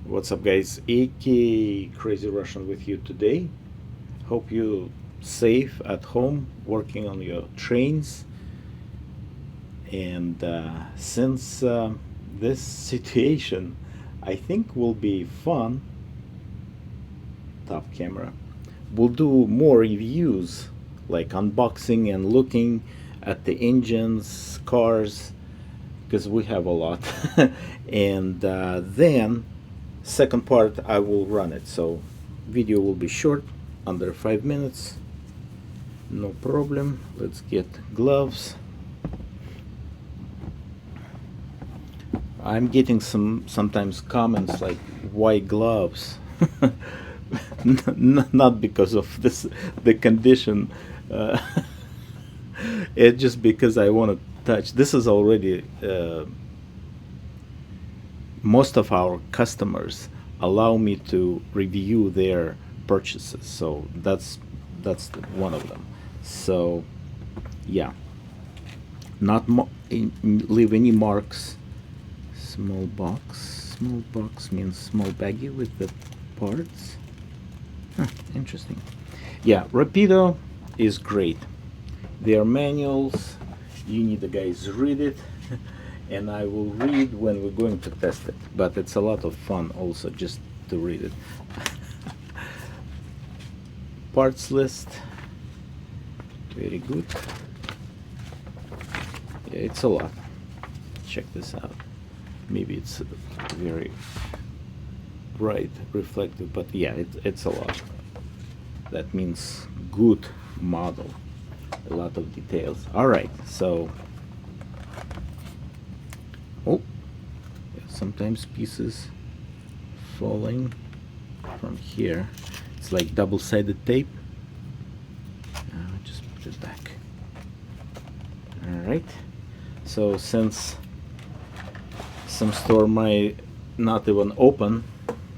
What's up, guys? AK Crazy Russian with you today. Hope you safe at home working on your trains. And since this situation I think will be fun, top camera, we'll do more reviews like unboxing and looking at the engines, cars, because we have a lot. And then second part I will run it, so video will be short, under 5 minutes, no problem. Let's get gloves. I'm getting sometimes comments like, why gloves? Not because of the condition, it's just because I want to touch. This is already most of our customers allow me to review their purchases, so that's one of them. So yeah, not leave any marks. Small box means small baggie with the parts. Interesting. Yeah, Rapido is great. Their manuals, you need the guys read it. And I will read when we're going to test it, but it's a lot of fun also just to read it. Parts list, very good. Yeah, it's a lot. Check this out. Maybe it's very bright, reflective, but yeah, it's a lot. That means good model, a lot of details. All right, so oh, yeah, sometimes pieces falling from here. It's like double-sided tape. Just put it back. All right, so since some store might not even open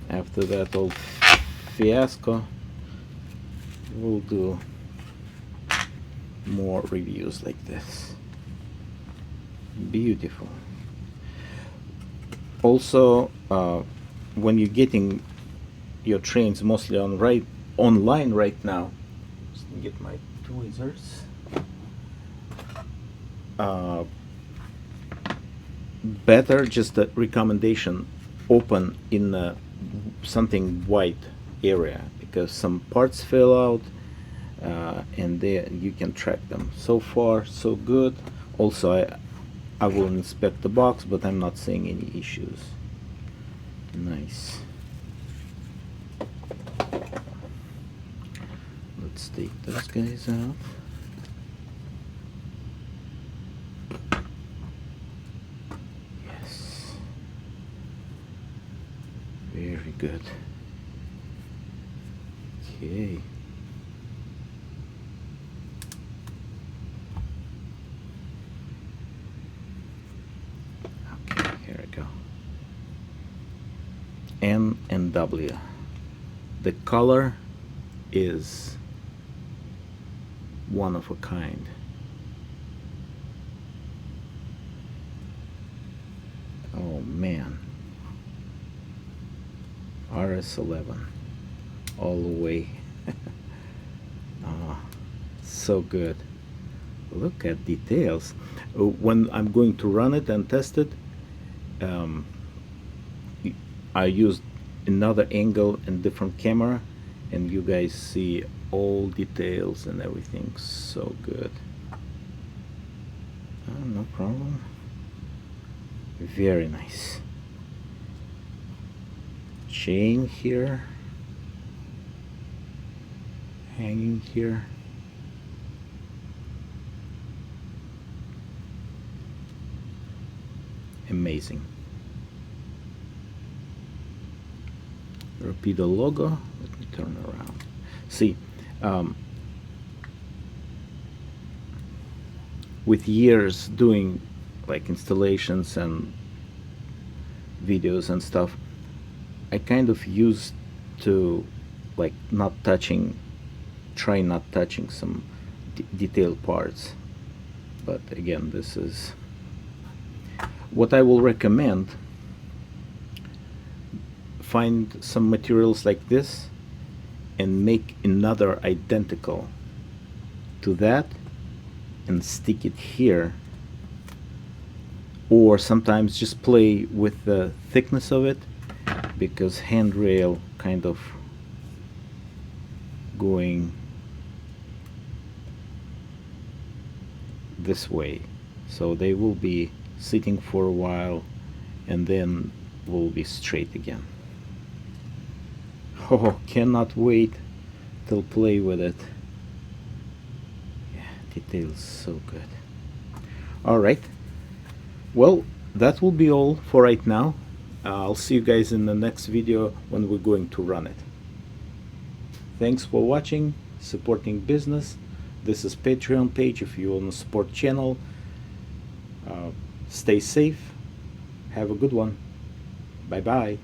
after that old fiasco, we'll do more reviews like this. Beautiful. Also, when you're getting your trains mostly online right now, just get my tweezers. Better just a recommendation, open in something white area, because some parts fell out, and there you can track them. So far so good. Also, I will inspect the box, but I'm not seeing any issues. Nice. Let's take those guys out. Yes. Very good. Okay. Here we go. N and W. The color is one of a kind. Oh man. RS-11 all the way. So good. Look at details. When I'm going to run it and test it, I used another angle and different camera, and you guys see all details and everything. So good. No problem. Very nice. Chain here, hanging here. Amazing. Rapido logo. Let me turn around. See, with years doing like installations and videos and stuff, I kind of used to like try not touching some detailed parts. But again, this is what I will recommend. find some materials like this and make another identical to that and stick it here, or sometimes just play with the thickness of it, because handrail kind of going this way, so they will be sitting for a while and then will be straight again. Oh, cannot wait till play with it. Yeah, details so good. All right, well, that will be all for right now. I'll see you guys in the next video when we're going to run it. Thanks for watching, supporting business. This is Patreon page if you want to support channel. Stay safe. Have a good one. Bye bye.